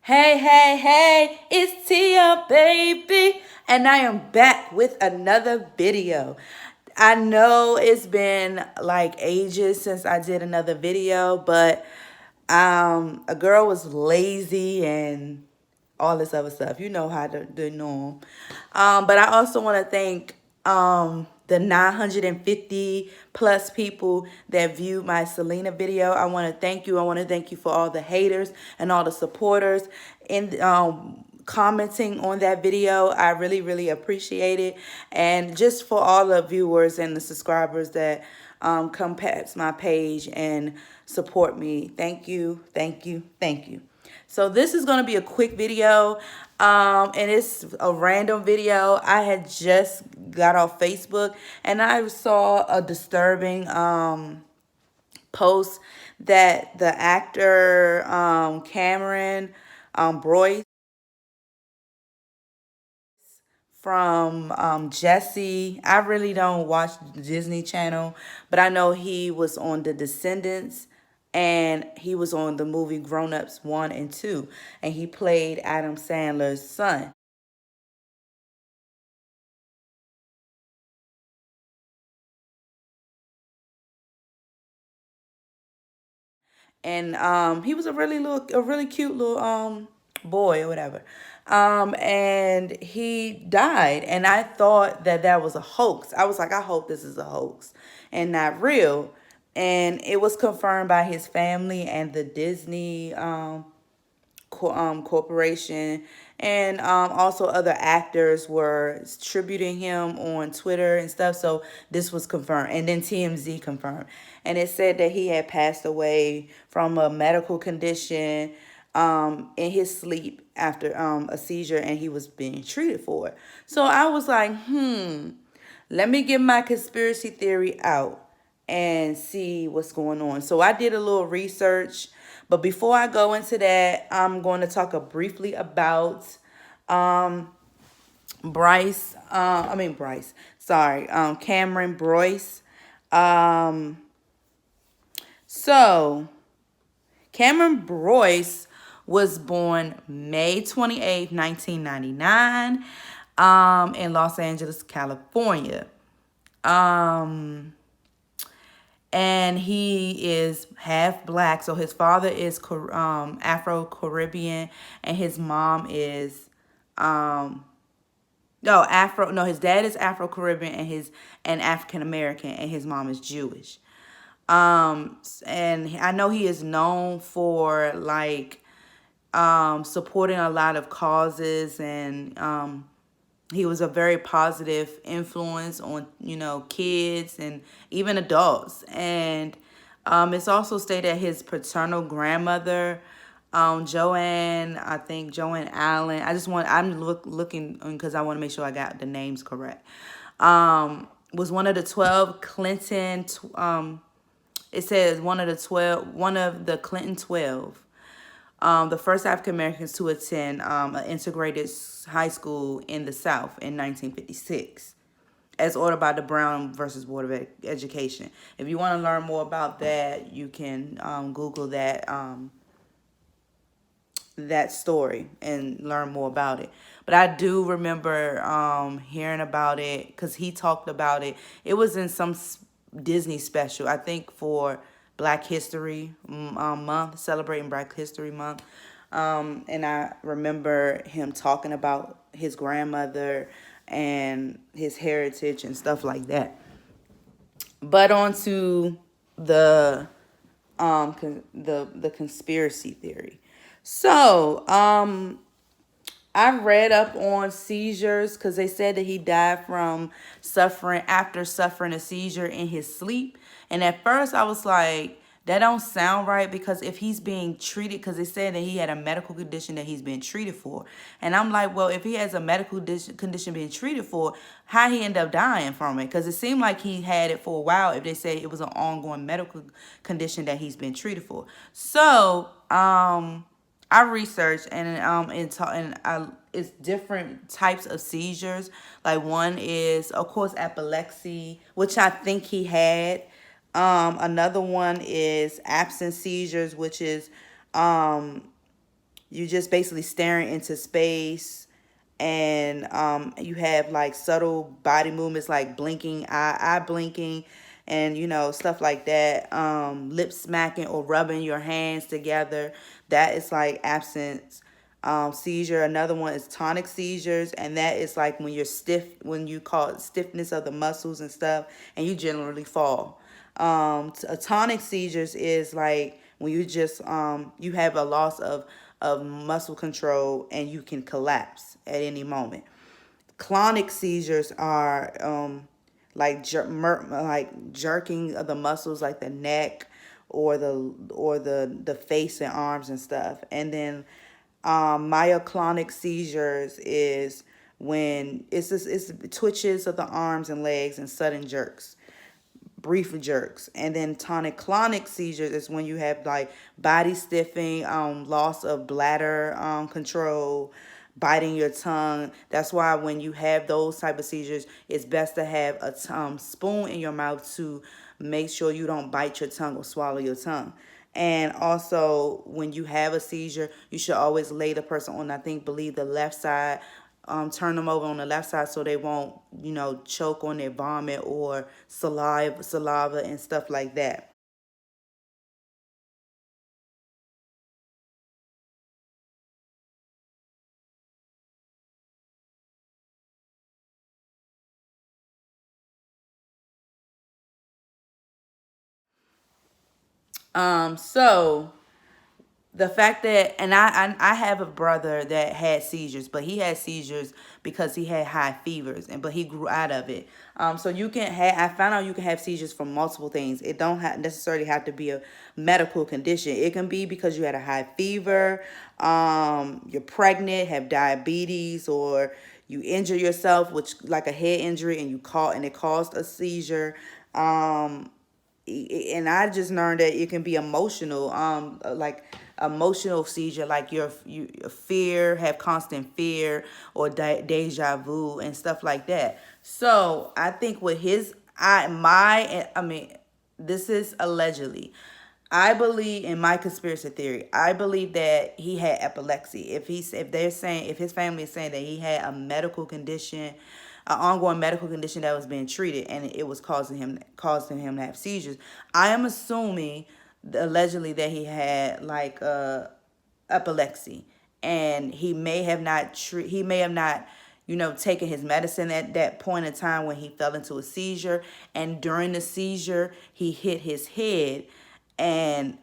Hey, hey, hey, it's Tia, baby, and I am back with another video. I know it's been like ages since I did another video, but a girl was lazy and all this other stuff. You know how the norm. But I also want to thank the 950 plus people that viewed my Selena video. I want to thank you. I want to thank you for all the haters and all the supporters in commenting on that video. I really, really appreciate it. And just for all the viewers and the subscribers that come past my page and support me. Thank you, thank you, thank you. So this is going to be a quick video, and it's a random video. I had just got off Facebook, and I saw a disturbing post that the actor Cameron Boyce from Jesse. I really don't watch the Disney Channel, but I know he was on The Descendants and he was on the movie Grown Ups 1 and 2, and he played Adam Sandler's son. And he was a really cute little boy or whatever. And he died, and I thought that that was a hoax. I was like, I hope this is a hoax and not real. And it was confirmed by his family and the Disney corporation, and also other actors were tributing him on Twitter and stuff. So this was confirmed, and then TMZ confirmed, and it said that he had passed away from a medical condition in his sleep after a seizure, and he was being treated for it. So I was like, let me get my conspiracy theory out and see what's going on. So I did a little research, but before I go into that, I'm going to talk briefly about um, Cameron Boyce. Um, so Cameron Boyce was born May 28th, 1999, in Los Angeles, California. And he is half black. So his father is Afro-Caribbean, and his mom is no Afro. No, his dad is Afro-Caribbean and African American, and his mom is Jewish. And I know he is known for like supporting a lot of causes, and he was a very positive influence on, kids and even adults. And it's also stated that his paternal grandmother, Joanne Allen. I'm looking because I want to make sure I got the names correct. Was one of the 12 Clinton. It says one of the Clinton 12. The first African Americans to attend an integrated high school in the South in 1956, as ordered by the Brown versus Board of Education. If you want to learn more about that, you can Google that story and learn more about it. But I do remember hearing about it because he talked about it. It was in some Disney special, I think, for Black History Month, celebrating Black History Month. And I remember him talking about his grandmother and his heritage and stuff like that. But on to the the conspiracy theory. So, I read up on seizures because they said that he died from suffering a seizure in his sleep. And at first I was like, that don't sound right, because if he's being treated, because they said that he had a medical condition that he's being treated for. And I'm like, well, if he has a medical condition being treated for, how he end up dying from it? Because it seemed like he had it for a while if they say it was an ongoing medical condition that he's been treated for. So, I researched, it's different types of seizures. Like, one is, of course, epilepsy, which I think he had. Another one is absence seizures, which is You just basically staring into space, and you have like subtle body movements like blinking, eye blinking, and stuff like that. Lip smacking or rubbing your hands together. That is like absence seizure. Another one is tonic seizures, and that is like when you're stiff, when you call it stiffness of the muscles and stuff, and you generally fall. A tonic seizures is like when you just you have a loss of muscle control and you can collapse at any moment. Clonic seizures are like like jerking of the muscles, like the neck or the face and arms and stuff. And then myoclonic seizures is when it's twitches of the arms and legs and sudden jerks, brief jerks. And then tonic clonic seizures is when you have like body stiffening, loss of bladder control, biting your tongue. That's why when you have those type of seizures, it's best to have a spoon in your mouth to make sure you don't bite your tongue or swallow your tongue. And also, when you have a seizure, you should always lay the person on, I think, believe the left side. Turn them over on the left side so they won't, choke on their vomit or saliva and stuff like that. So the fact that, and I have a brother that had seizures, but he had seizures because he had high fevers, and but he grew out of it. So you can have, I found out you can have seizures from multiple things. It don't necessarily have to be a medical condition. It can be because you had a high fever, you're pregnant, have diabetes, or you injure yourself, which like a head injury, and it caused a seizure. And I just learned that it can be emotional, like emotional seizure, like you fear, have constant fear, or deja vu and stuff like that. So I think with his, I mean, this is allegedly. I believe in my conspiracy theory. I believe that he had epilepsy. If they're saying, if his family is saying that he had a medical condition, an ongoing medical condition that was being treated, and it was causing him to have seizures, I am assuming allegedly that he had like epilepsy, and he may have not taken his medicine at that point in time when he fell into a seizure, and during the seizure he hit his head. And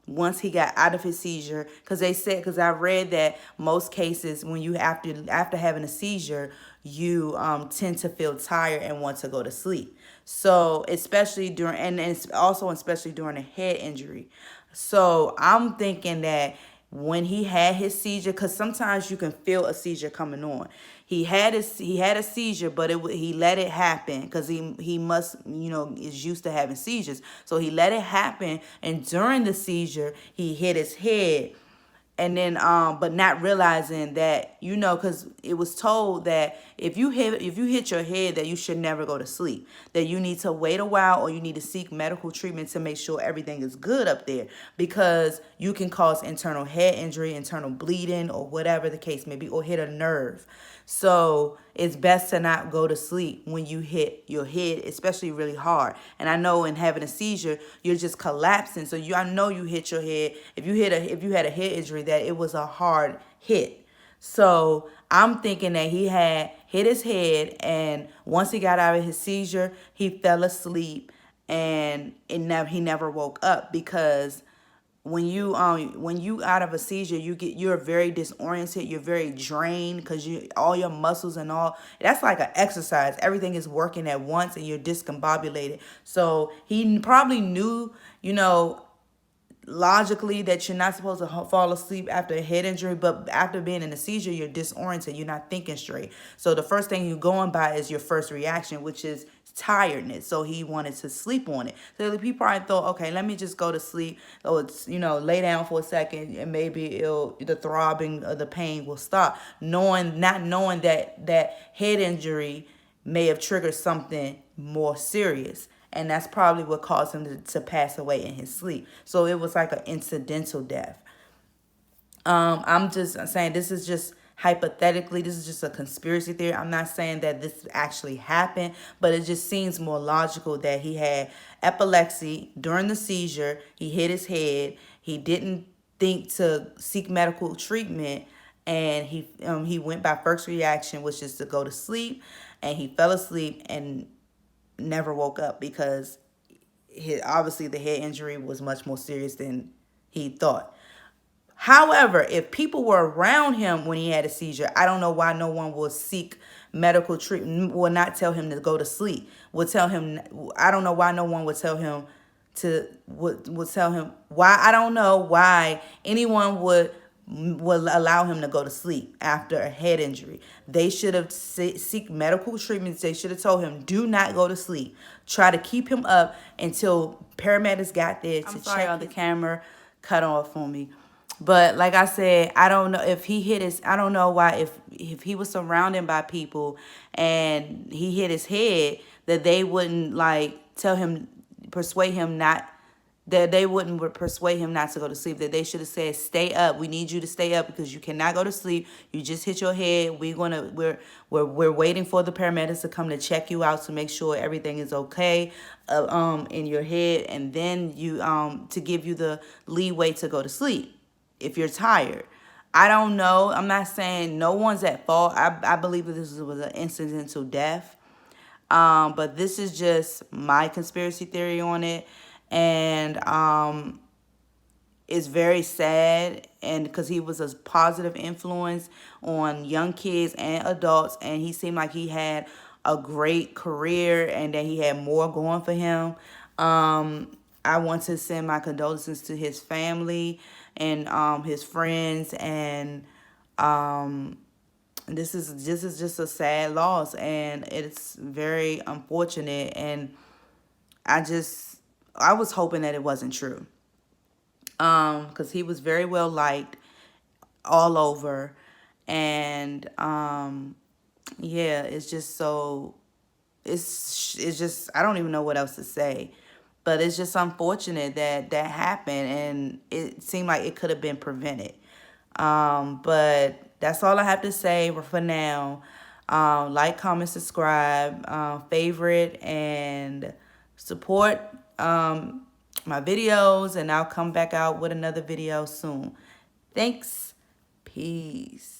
once he got out of his seizure, because I read that most cases when you after having a seizure, you tend to feel tired and want to go to sleep. So especially during, and it's also especially during a head injury. So I'm thinking that when he had his seizure, because sometimes you can feel a seizure coming on. He had a seizure, but he let it happen because he must, is used to having seizures. So he let it happen, and during the seizure he hit his head, and then but not realizing that, because it was told that if you hit your head, that you should never go to sleep, that you need to wait a while, or you need to seek medical treatment to make sure everything is good up there, because you can cause internal head injury, internal bleeding, or whatever the case may be, or hit a nerve. So it's best to not go to sleep when you hit your head, especially really hard. And I know in having a seizure, you're just collapsing. So I know you hit your head. If you had a head injury, that it was a hard hit. So I'm thinking that he had hit his head, and once he got out of his seizure, he fell asleep, and he never woke up, because when you out of a seizure, you're very disoriented, you're very drained, because you all your muscles and all that's like an exercise, everything is working at once, and you're discombobulated. So he probably knew, logically, that you're not supposed to fall asleep after a head injury, but after being in a seizure, you're disoriented, you're not thinking straight. So the first thing you're going by is your first reaction, which is tiredness. So he wanted to sleep on it. So he probably thought, okay, let me just go to sleep, or it's, lay down for a second, and maybe the throbbing of the pain will stop, not knowing that head injury may have triggered something more serious. And that's probably what caused him to pass away in his sleep. So it was like an incidental death. I'm just saying this is just hypothetically, this is just a conspiracy theory. I'm not saying that this actually happened, but it just seems more logical that he had epilepsy during the seizure. He hit his head. He didn't think to seek medical treatment, and he went by first reaction, which is to go to sleep, and he fell asleep and never woke up because obviously the head injury was much more serious than he thought. However, if people were around him when he had a seizure, I don't know why no one will seek medical treatment, will not tell him to go to sleep, will tell him, I don't know why no one would tell him would tell him why, I don't know why anyone would allow him to go to sleep after a head injury. They should have seek medical treatments. They should have told him, do not go to sleep. Try to keep him up until paramedics got there to check. On the camera cut off for me. But like I said, I don't know if he hit his, I don't know why, if he was surrounded by people and he hit his head, that they wouldn't like tell him, persuade him not, that they wouldn't persuade him not to go to sleep, that they should have said, stay up. We need you to stay up because you cannot go to sleep. You just hit your head. We're waiting for the paramedics to come to check you out to make sure everything is okay in your head, and then you to give you the leeway to go to sleep if you're tired. I don't know. I'm not saying no one's at fault. I believe that this was an incidental death. But this is just my conspiracy theory on it. And it's very sad, and because he was a positive influence on young kids and adults, and he seemed like he had a great career and that he had more going for him. I want to send my condolences to his family and his friends, and this is just a sad loss, and it's very unfortunate. And I was hoping that it wasn't true, because he was very well liked all over, and yeah, it's just so it's just, I don't even know what else to say. But it's just unfortunate that that happened, and it seemed like it could have been prevented. But that's all I have to say for now. Like, comment, subscribe, favorite, and support my videos, and I'll come back out with another video soon. Thanks. Peace.